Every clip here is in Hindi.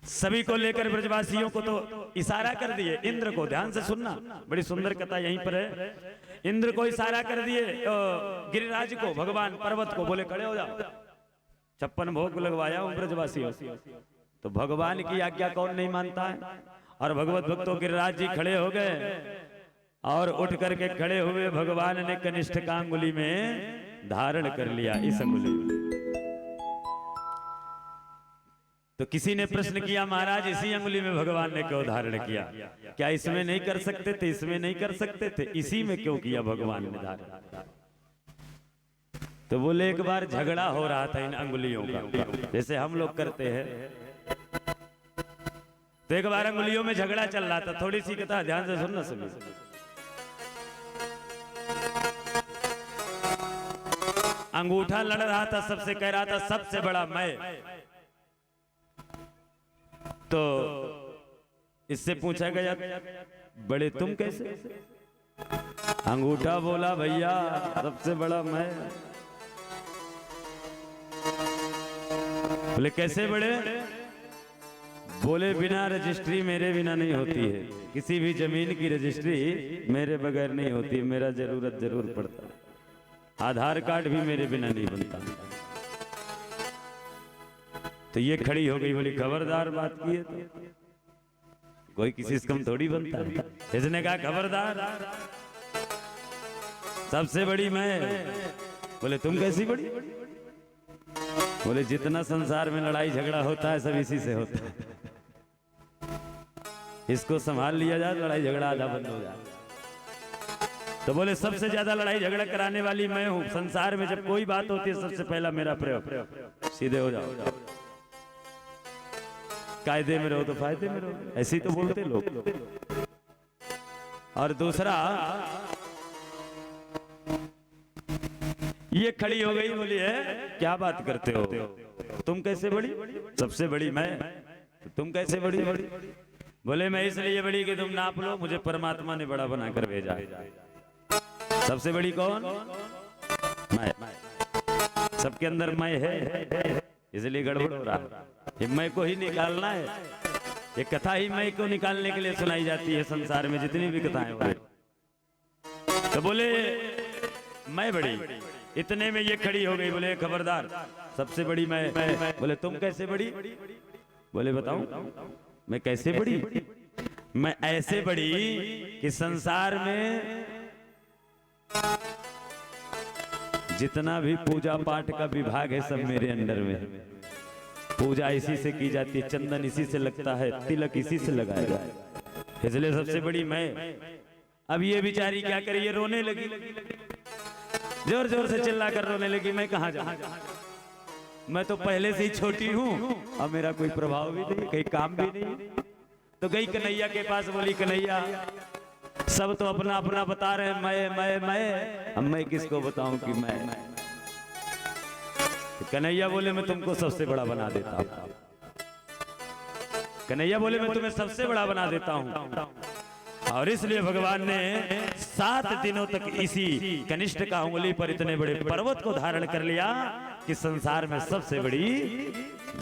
सभी को लेकर ब्रजवासियों को तो इशारा कर दिए। इंद्र को, ध्यान से सुनना, बड़ी सुंदर कथा यहीं पर है। इंद्र को इशारा कर दिए, गिरिराज को, भगवान पर्वत को, बोले खड़े हो जाओ, 56 भोग लगवाया हूं ब्रजवासियों। तो भगवान की आज्ञा कौन नहीं मानता है। और भगवत भक्तों गिरिराज जी खड़े हो गए और उठ करके खड़े हुए भगवान ने कनिष्ठ का अंगुली में धारण कर लिया, इस अंगुली में। तो किसी ने प्रश्न किया, महाराज इसी अंगुली में भगवान ने क्यों धारण किया, क्या इसमें नहीं कर सकते थे, इसमें नहीं कर सकते थे, इसी में क्यों किया भगवान ने धारण। तो बोले एक बार झगड़ा हो रहा था इन अंगुलियों का, जैसे हम लोग करते हैं। तो एक बार अंगुलियों में झगड़ा चल रहा था, थोड़ी सी कथा ध्यान से सुनना सभी। अंगूठा लड़ रहा था, सबसे कह रहा था सबसे बड़ा मैं। तो इससे पूछा गया बड़े तुम कैसे। अंगूठा बोला भैया सबसे बड़ा मैं। बोले कैसे बड़े। बोले बिना रजिस्ट्री मेरे बिना नहीं होती है, किसी भी जमीन की रजिस्ट्री मेरे बगैर नहीं होती, मेरा जरूरत जरूर पड़ता है, आधार कार्ड भी मेरे बिना नहीं बनता। तो ये खड़ी हो गई, बोली खबरदार बात की है तो कोई किसी से कम थोड़ी बनता है। इसने कहा खबरदार सबसे बड़ी मैं। बोले तुम कैसी बड़ी। बोले जितना संसार में लड़ाई झगड़ा होता है सब इसी से होता है, इसको संभाल लिया जाए लड़ाई झगड़ा आधा बंद हो जाए। तो बोले सबसे ज्यादा लड़ाई झगड़ा कराने वाली मैं हूं, संसार में जब कोई बात होती है सबसे पहला मेरा प्रयोग। सीधे हो जाओ, कायदे में रहो तो फायदे में रहो, ऐसे ही तो बोलते लोग। और दूसरा ये खड़ी हो गई, बोली है क्या बात करते हो, तुम कैसे बड़ी। सबसे बड़ी मैं, तुम कैसे बड़ी। बोले मैं इसलिए बड़ी कि तुम नाप लो, मुझे परमात्मा ने बड़ा बनाकर भेजा। सबसे बड़ी कौन, मैं। सबके अंदर मैं है, इसलिए गड़बड़ हो रहा है। मैं को ही निकालना है, ये कथा ही मैं को निकालने के लिए सुनाई जाती है संसार में जितनी भी कथाएं हो रही। तो बोले मैं बड़ी, इतने में ये खड़ी हो गई, बोले खबरदार सबसे बड़ी मैं। बोले तुम कैसे बड़ी। बोले बताऊं मैं कैसे बड़ी। मैं ऐसे बड़ी कि संसार में जितना भी पूजा पाठ का विभाग है सब मेरे अंडर में। पूजा इसी से की जाती है, चंदन इसी से लगता है, तिलक इसी से लगाया जाए, इसलिए सबसे बड़ी मैं। अब ये बेचारी क्या करी, ये रोने लगी, जोर जोर से चिल्ला कर रोने लगी। मैं कहां जाऊं, मैं तो पहले से ही छोटी हूं, अब मेरा कोई प्रभाव भी नहीं, कहीं काम भी नहीं। तो गई कन्हैया के पास, बोली कन्हैया सब तो अपना अपना बता रहे हैं, मैं अब मैं किसको बताऊं कि मैं। कन्हैया बोले मैं तुमको सबसे बड़ा बना देता हूं। कन्हैया बोले मैं तुम्हें सबसे बड़ा बना देता हूं। और इसलिए भगवान ने 7 दिनों तक इसी कनिष्ठ का उंगली पर इतने बड़े पर्वत को धारण कर लिया कि संसार में सबसे बड़ी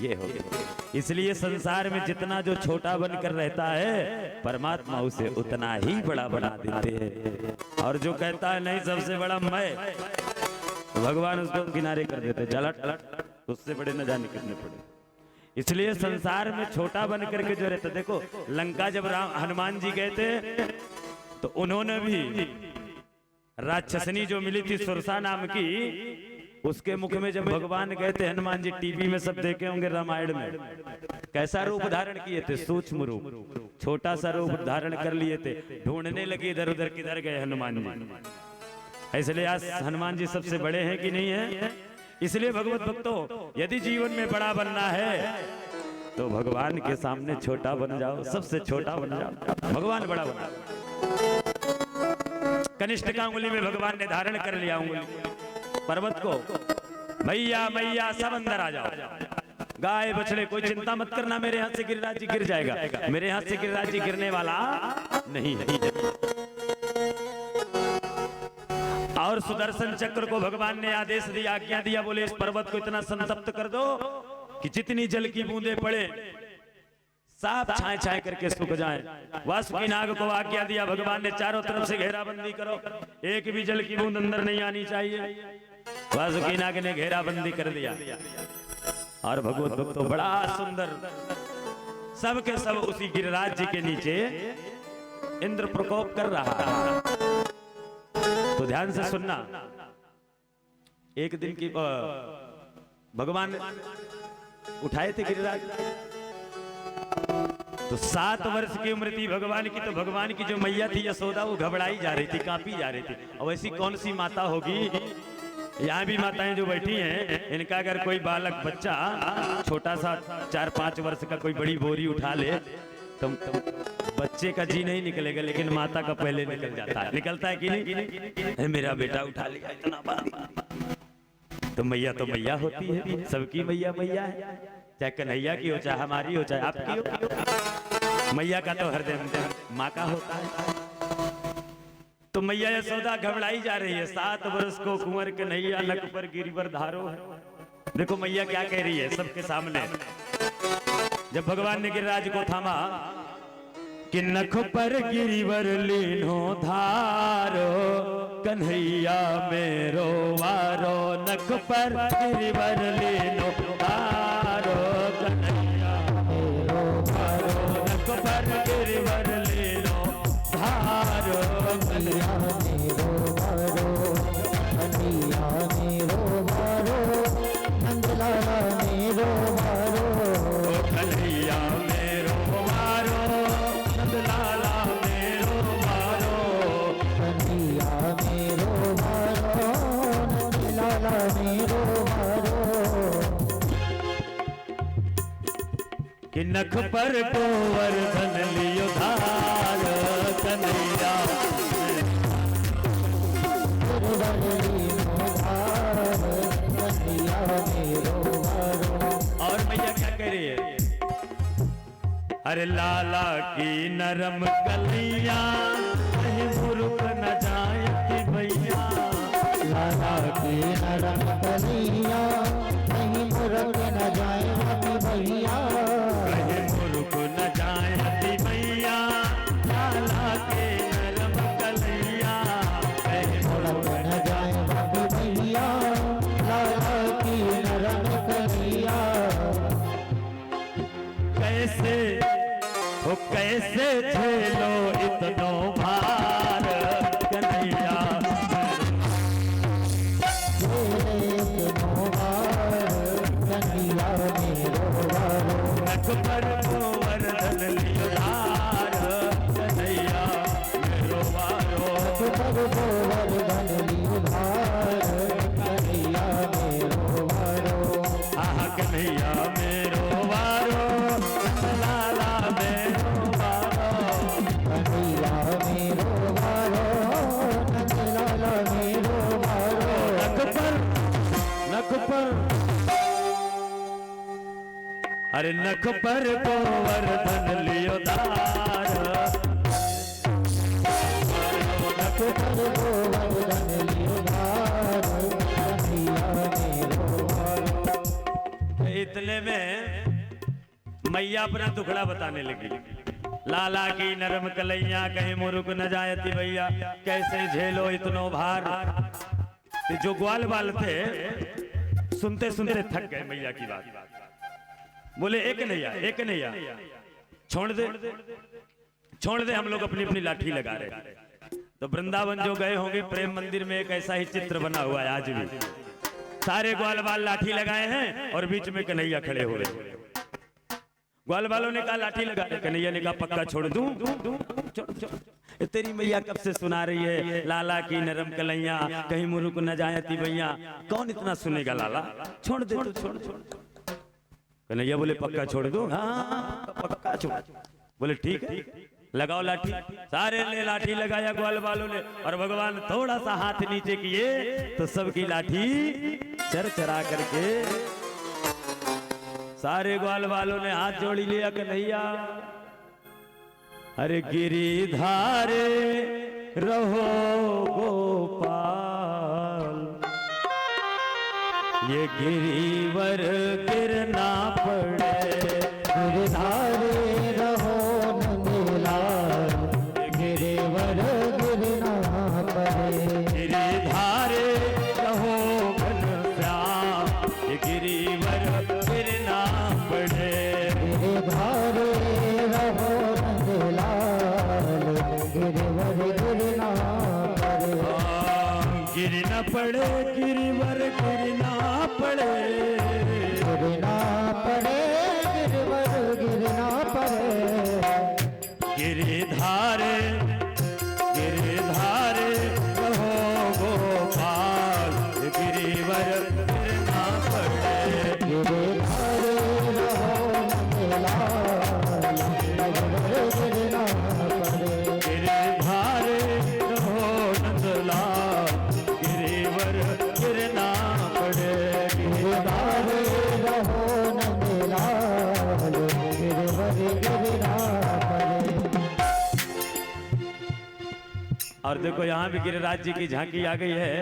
ये हो गई। इसलिए संसार में जितना जो छोटा बनकर रहता है परमात्मा उसे उतना ही बड़ा बना देते हैं। और जो कहता है नहीं सबसे बड़ा मैं, भगवान उसको किनारे कर देते, जलट उससे बड़े न जाने कितने पड़े। इसलिए संसार में छोटा बन करके जो रहता, देखो लंका जब हनुमान जी गए थे तो उन्होंने भी राक्षसनी जो मिली थी सुरसा नाम की, उसके मुख में जब भगवान गए थे, हनुमान जी टीवी में सब देखे होंगे रामायण में, कैसा रूप धारण किए थे, सूक्ष्म रूप, छोटा सा रूप धारण कर लिए थे। ढूंढने लगे इधर उधर किधर गए हनुमान जी। इसलिए आज हनुमान जी सबसे बड़े हैं कि नहीं है। इसलिए भगवत भक्तों यदि जीवन में बड़ा बनना है तो भगवान के सामने छोटा बन जाओ, सबसे छोटा बन जाओ, भगवान बड़ा बना। कनिष्ठ का उंगली में भगवान ने धारण कर लिया उंगली पर्वत को, मैया मैया सब अंदर आ जाओ, गाय बछड़े कोई चिंता मत करना, मेरे हाथ से गिरिराज जी गिर जाएगा, मेरे हाथ से गिरिराज जी गिरने वाला नहीं है। और सुदर्शन चक्र को भगवान ने आदेश दिया, आज्ञा दिया, बोले इस पर्वत को इतना संतप्त कर दो कि जितनी जल की बूंदें पड़े साफ छाए छाए करके सूख जाए। वासुकीनाग को आज्ञा दिया, भगवान ने चारों तरफ से घेराबंदी करो, एक भी जल की बूंद अंदर नहीं आनी चाहिए। वासुकीनाग ने घेराबंदी कर दिया और भगवत भक्त बड़ा सुंदर सब के सब उसी गिरिराज जी के नीचे इंद्र प्रकोप कर रहा है। तो ध्यान से सुनना, एक दिन की भगवान उठाए थे गिरिराज, तो 7 वर्ष की उम्र थी भगवान की। तो भगवान की जो मैया थी यशोदा, वो घबराई जा रही थी, कांपी जा रही थी। अब ऐसी कौन सी माता होगी, यहाँ भी माताएं जो बैठी हैं, इनका अगर कोई बालक बच्चा छोटा सा 4-5 वर्ष का कोई बड़ी बोरी उठा ले तो बच्चे का जी नहीं निकलेगा, लेकिन माता का पहले निकल जाता है। निकलता है कि नहीं? मेरा बेटा उठा लिया इतना भारी। तो मैया होती है, सबकी मैया मैया है, चाहे कन्हैया की हो, चाहे हमारी हो, चाहे आपकी हो। मैया का तो हृदय माँ का होता है। तो मैया यशोदा घबराई जा रही है। 7 वर्ष को कुंवर कन्हैया नख पर गिरिवर धारो है। देखो मैया क्या कह रही है सबके सामने। जब भगवान ने गिरिराज को थामा कि नख पर गिरिवर लीनो धारो, कन्हैया मेरो वारो, नख पर गिरिवर लीनो धारो, कन्हैया मेरो वारो, नख पर गिरिवर लीनो धारो, कन्हैया मेरो वारो, कन्हैया मेरो वारो, नंदलाला मेरो वारो, कन्हैया मेरो वारो, नंदलाला मेरो वारो, कन्हैया मेरो वारो, नंदलाला मेरो वारो। कि नख पर गोवर्धन लियो धार, कन्हैया और मैया क्या कह रही है? अरे लाला की नरम कलियां कहीं मुरुक न जाए कि भैया, लाला की नरम कलियां कहीं मुरुक न जाए कि भैया, कहीं मुरुक न जाए कि भैया, लाला के नरम कलियां कहीं मुरुक न जाए कि भैया, लाला की नरम कलियां। कैसे हो कैसे झेलो इतनो भार, कन्हैया इतनो भार, कन्हैया मेरो वारो, नख पर गोवर्धन लियो धार, कन्हैया मेरो वारो, नख पर गोवर्धन लियो धार, कन्हैया मेरो वारो, आह कन्हैया मेरो वारो, लाला मेरो वारो, कन्हैया मेरो वारो, नंदलाला मेरो वारो, नख पर अरे नख पर गोवर्धन लियो धार, नख पर गोवर्धन लियो धार, कन्हैया मेरो वारो। इतने में मैया अपना दुखड़ा बताने लगी। लाला की नरम कलैया कहीं मुरुक न जायती भैया, कैसे झेलो इतनो भार। जो ग्वाल बाल थे सुनते सुनते थक गए मैया की बात। बोले एक नैया छोड़ दे, हम लोग अपनी अपनी लाठी लगा रहे। तो वृंदावन जो गए होंगे प्रेम मंदिर में एक ऐसा ही चित्र बना हुआ है आज भी। सारे ग्वाल बाल लाठी लगाए हैं और बीच में कन्हैया खड़े हो रहे। ग्वाल बालों ने कहा लाठी लगा, कन्हैया ने कहा पक्का छोड़ दूं। छोड़। तेरी मैया कब से सुना रही है लाला की नरम कलैया कहीं मुरुक न जायती भैया, कौन इतना सुनेगा लाला, छोड़ दे तू, छोड़। कन्हैया बोले पक्का छोड़ दूं, हाँ पक्का छोड़। बोले ठीक है लगाओ लाठी। सारे ने लाठी लगाया ग्वाल बालों ने, और भगवान थोड़ा सा हाथ नीचे किए तो सबकी लाठी चरचरा करके सारे ग्वाल वालों ने हाथ जोड़ी लिया। कन्हैया अरे गिरिधारे रहो गोपाल, ये गिरिवर गिरना पड़े, गिरिधारे पड़े गिरिवर गिरना पड़े, गिरना पड़े गिरवर गिरना पड़े, गिरिधारे गिरिधारे रहो गोपाल, गिरिवर गिरना पड़े, गिरिधारे रहो नंदलाल, गिरवर गिरना पड़े, गिरिधारे रहो नंदलाल, गिरिवर गिरना पड़े, गिरिधारे रहो नंदलाल, गिरवर गिरना पड़े। और देखो यहाँ भी गिरिराज जी की झांकी आ गई है।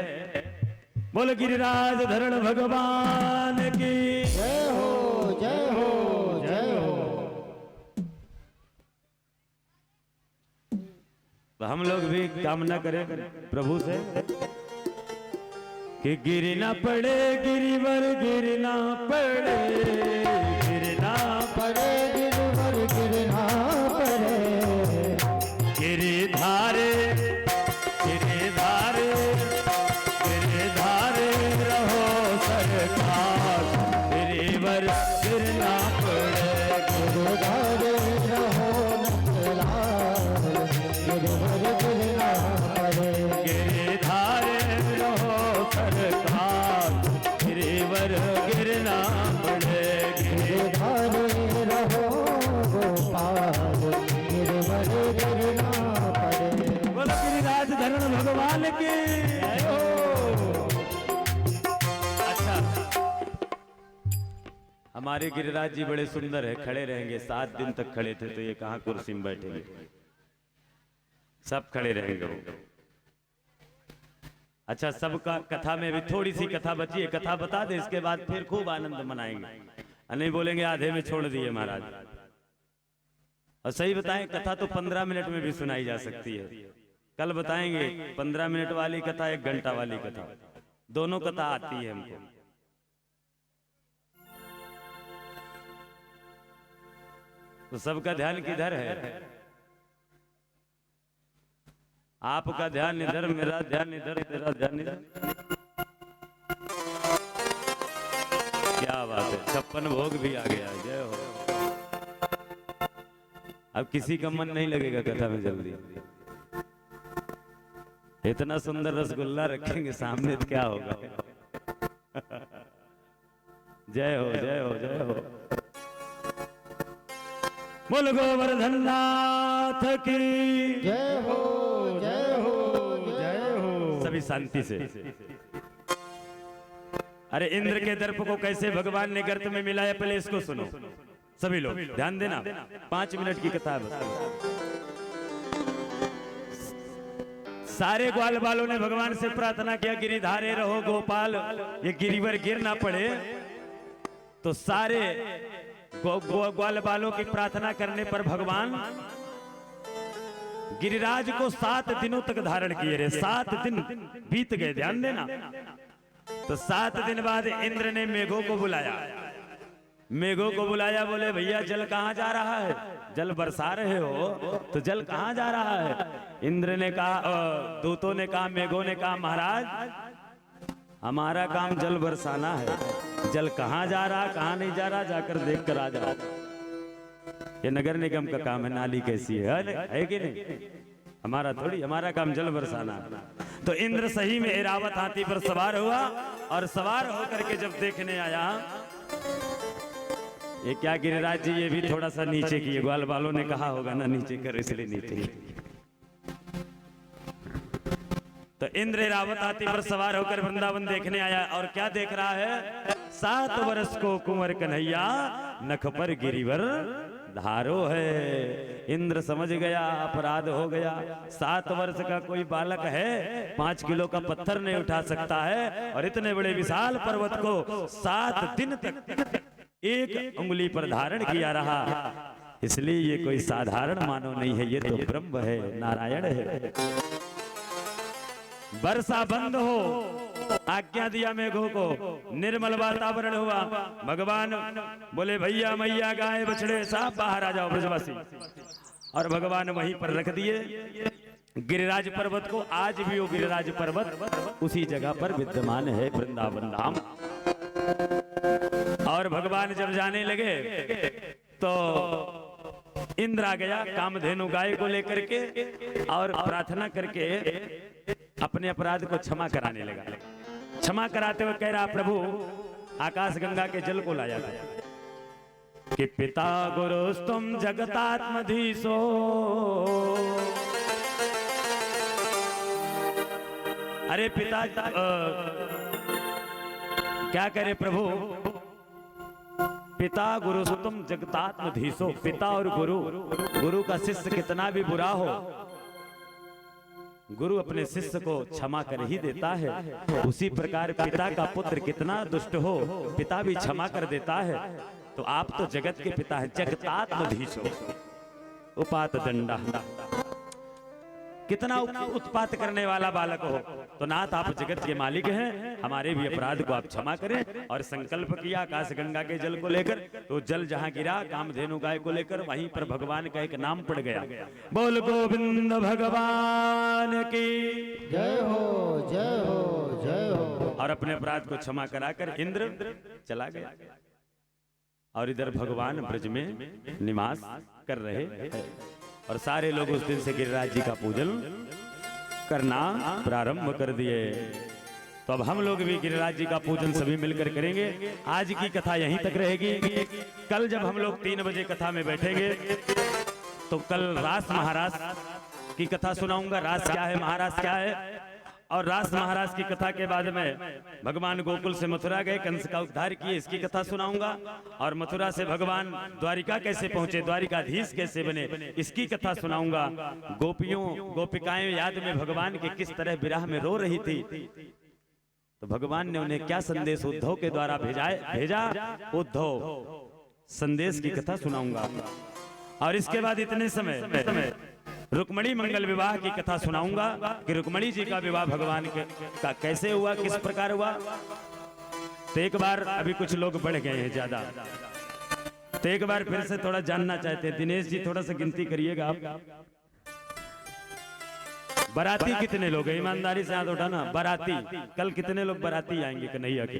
बोलो गिरिराज धरण भगवान की जय हो जय हो जय हो। तो हम लोग भी कामना करें प्रभु से कि गिरना पड़े गिरिवर गिरना पड़े, गिरना पड़े गिरवर गिरना पड़े, गिरिधारे गिरिधारे गिरिधारे रहो सरकार, गिरिवर गिरना पड़े, गिरधारे रहो नंदलाल, गिरवर गिरना पड़े, गिरिधारे रहो सरकार, गिरिवर गिरना पड़े, गिरधारे रहो गोपाल, गिरवर गिरना पड़े। बोलो गिरिराज धरण भगवान की जय हो। अच्छा, हमारे गिरिराज जी बड़े सुंदर है, खड़े रहेंगे। 7 दिन तक खड़े थे तो ये कहाँ कुर्सी में बैठेंगे, सब खड़े रहेंगे वो। अच्छा, सबका कथा में भी थोड़ी सी कथा बची है, कथा बता दे, इसके बाद फिर खूब आनंद मनाएंगे। नहीं बोलेंगे आधे में छोड़ दिए महाराज। और सही बताएं, कथा तो 15 मिनट में भी सुनाई जा सकती है। कल बताएंगे 15 मिनट वाली कथा, 1 घंटा वाली कथा, दोनों कथा आती है हमको। तो सबका ध्यान किधर है? आपका ध्यान इधर, मेरा ध्यान इधर, तेरा ध्यान इधर। क्या बात है, 56 भोग भी आ गया। जय हो। अब किसी का मन नहीं लगेगा कथा में जल्दी। इतना सुंदर रसगुल्ला रखेंगे सामने तो क्या होगा। जय हो जय हो जय हो। बोल गोवर्धन नाथ की जय हो जय हो जय हो। सभी शांति से। अरे इंद्र के दर्प को कैसे भगवान ने गर्त में मिलाया, पहले इसको सुनो सभी लोग, ध्यान देना। 5 मिनट की कथा है। सारे ग्वाल बालों ने भगवान से प्रार्थना किया, गिरिधारे रहो गोपाल, ये गिरिवर गिर ना पड़े। तो सारे ग्वाल बालों की प्रार्थना करने पर भगवान गिरिराज को 7 दिनों तक धारण किए रहे। 7 दिन बीत गए, ध्यान देना। तो 7 दिन बाद इंद्र ने मेघों को बुलाया। मेघों को बुलाया, बोले भैया जल कहाँ जा रहा है? जल बरसा रहे हो तो जल कहाँ जा रहा है? इंद्र ने कहा, दूतों ने कहा, मेघों ने कहा, महाराज हमारा काम जल बरसाना है। जल कहाँ जा रहा, कहाँ नहीं जा रहा, जाकर देख कर आ जाओ। ये नगर निगम का काम है, नाली कैसी है कि नहीं? हमारा थोड़ी, हमारा काम जल बरसाना है। तो इंद्र सही में ऐरावत हाथी पर सवार हुआ और सवार होकर के जब देखने आया, ये क्या गिरिराज जी, ये भी थोड़ा सा नीचे किए। ग्वाल बालों ने कहा होगा ना नीचे कर, इसलिए नीचे। तो इंद्र ऐरावत हाथी पर सवार होकर वृंदावन देखने आया और क्या देख रहा है? 7 वर्ष को कुंवर कन्हैया, नख पर गिरिवर धारो है। इंद्र समझ गया अपराध हो गया। 7 वर्ष का कोई बालक है, 5 किलो का पत्थर नहीं उठा सकता है, और इतने बड़े विशाल पर्वत को 7 दिन तक 1 उंगली पर धारण किया रहा। इसलिए ये कोई साधारण मानव नहीं है, ये तो ब्रह्म है, नारायण है। वर्षा बंद हो, आज्ञा दिया मेघों को, निर्मल वातावरण हुआ। भगवान बोले भैया मैया गाय बछड़े सब बाहर आ जाओ ब्रजवासी, और भगवान वहीं पर रख दिए। गिरिराज पर्वत को, आज भी वो गिरिराज पर्वत उसी जगह पर विद्यमान है, वृंदावन धाम। और भगवान जब जाने लगे तो इंद्र आ गया कामधेनु गाय को लेकर के और प्रार्थना करके अपने अपराध को क्षमा कराने लगा। क्षमा कराते हुए कह रहा, प्रभु आकाश गंगा के जल को लाया था कि पिता गुरुस्तुम जगतात्मधीशो, अरे पिता क्या करे प्रभु, पिता गुरु तुम जगतात्मधीशो, पिता और गुरु का शिष्य कितना भी बुरा हो, गुरु अपने शिष्य को क्षमा कर ही देता है। उसी प्रकार पिता का पुत्र कितना दुष्ट हो, पिता भी क्षमा कर देता है। तो आप तो जगत के पिता हैं, जगतात्मधीशो, उपात दंडा, कितना उत्पात करने वाला बालक हो, तो नाथ आप जगत के मालिक हैं, हमारे भी अपराध को आप क्षमा करें। और संकल्प किया आकाश गंगा के जल को लेकर, तो जल जहां गिरा कामधेनु गाय को लेकर, वहीं पर भगवान का एक नाम पड़ गया, बोल गोविंद भगवान की जय हो जय हो जय हो। और अपने अपराध को क्षमा कराकर इंद्र चला गया। और इधर भगवान ब्रज में निवास कर रहे हैं। और सारे लोग उस दिन से गिरिराज जी का पूजन करना प्रारंभ कर दिए। तो अब हम लोग भी गिरिराज जी का पूजन सभी मिलकर करेंगे। आज की कथा यहीं तक रहेगी। कल जब हम लोग 3 बजे कथा में बैठेंगे तो कल रास महाराज की कथा सुनाऊंगा। रास क्या है, महाराज क्या है। और रास महाराज की कथा के बाद में भगवान गोकुल से मथुरा गए, कंस का उद्धार किए, इसकी कथा सुनाऊंगा। और मथुरा से भगवान द्वारिका कैसे पहुंचे, द्वारिकाधीश कैसे बने, इसकी कथा सुनाऊंगा। गोपिकाएं याद में भगवान के किस तरह विरह में रो रही थी, तो भगवान ने उन्हें क्या संदेश उद्धव के द्वारा भेजा, उद्धव संदेश की कथा सुनाऊंगा। और इसके बाद इतने समय रुक्मणी मंगल विवाह की कथा सुनाऊंगा कि रुक्मणी जी का विवाह भगवान का कैसे हुआ, किस प्रकार हुआ। तो एक बार, अभी कुछ लोग बढ़ गए हैं ज्यादा, तो एक बार फिर से थोड़ा जानना चाहते हैं। दिनेश जी थोड़ा सा गिनती करिएगा आप। बाराती कितने लोग हैं, ईमानदारी से हाथ उठाना। बाराती कल कितने लोग बाराती आएंगे कि नहीं आके?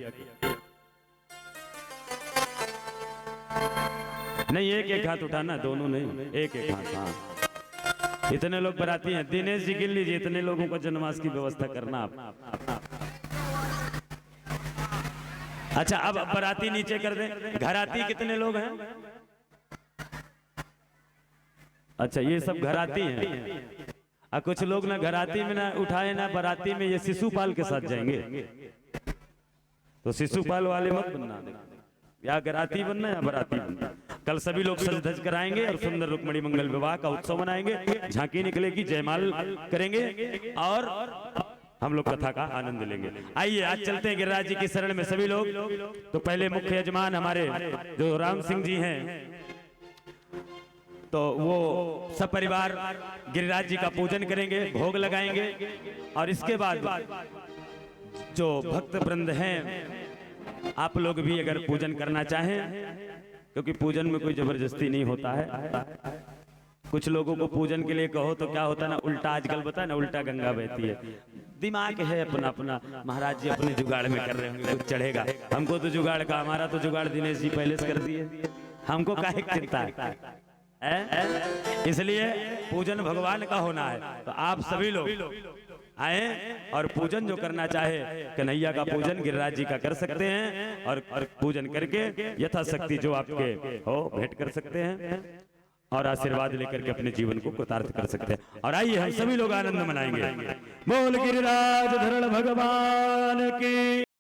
नहीं, एक एक हाथ उठाना, दोनों नहीं, एक एक हाथ। हाँ, इतने लोग बराती हैं। दिनेश जी गिन लीजिए, इतने लोगों को जनवास की व्यवस्था करना आप। अच्छा, अब बराती नीचे कर दें। घराती कितने लोग हैं? अच्छा, ये सब घराती हैं। और कुछ लोग ना घराती में ना उठाए ना बराती में, ये शिशुपाल के साथ जाएंगे। तो शिशुपाल वाले मत बनना, या घराती बनना या बराती बनना। कल सभी लोग सज धज कराएंगे और सुंदर रुक्मणी मंगल विवाह का उत्सव मनाएंगे। झांकी निकलेगी, जयमाल करेंगे और हम लोग कथा का आनंद लेंगे। आइए आज चलते हैं गिरिराज जी की शरण में सभी लोग। तो पहले मुख्य यजमान हमारे जो राम सिंह जी हैं, तो वो सपरिवार गिरिराज जी का पूजन करेंगे, भोग लगाएंगे। और इसके बाद जो भक्त वृंद हैं, आप लोग भी अगर पूजन करना चाहें, क्योंकि पूजन में कोई जबरदस्ती नहीं होता है। कुछ लोगों को पूजन के लिए कहो तो क्या होता है ना, उल्टा आजकल बताए ना, उल्टा गंगा बहती है। दिमाग है अपना अपना, महाराज जी अपने जुगाड़ में कर रहे होंगे, कुछ चढ़ेगा। हमको तो जुगाड़ का, हमारा तो जुगाड़ दिनेश जी पहले से कर दिए, हमको काहे चिंता है। इसलिए पूजन भगवान का होना है। तो आप सभी लोग आए और पूजन जो करना चाहे, कन्हैया का पूजन गिरिराज जी का कर सकते हैं। और पूजन करके यथाशक्ति जो आपके हो भेंट कर सकते हैं और आशीर्वाद लेकर के अपने जीवन को कृतार्थ कर सकते हैं। और आइए हम सभी लोग आनंद मनाएंगे। बोल गिरिराज धरण भगवान की।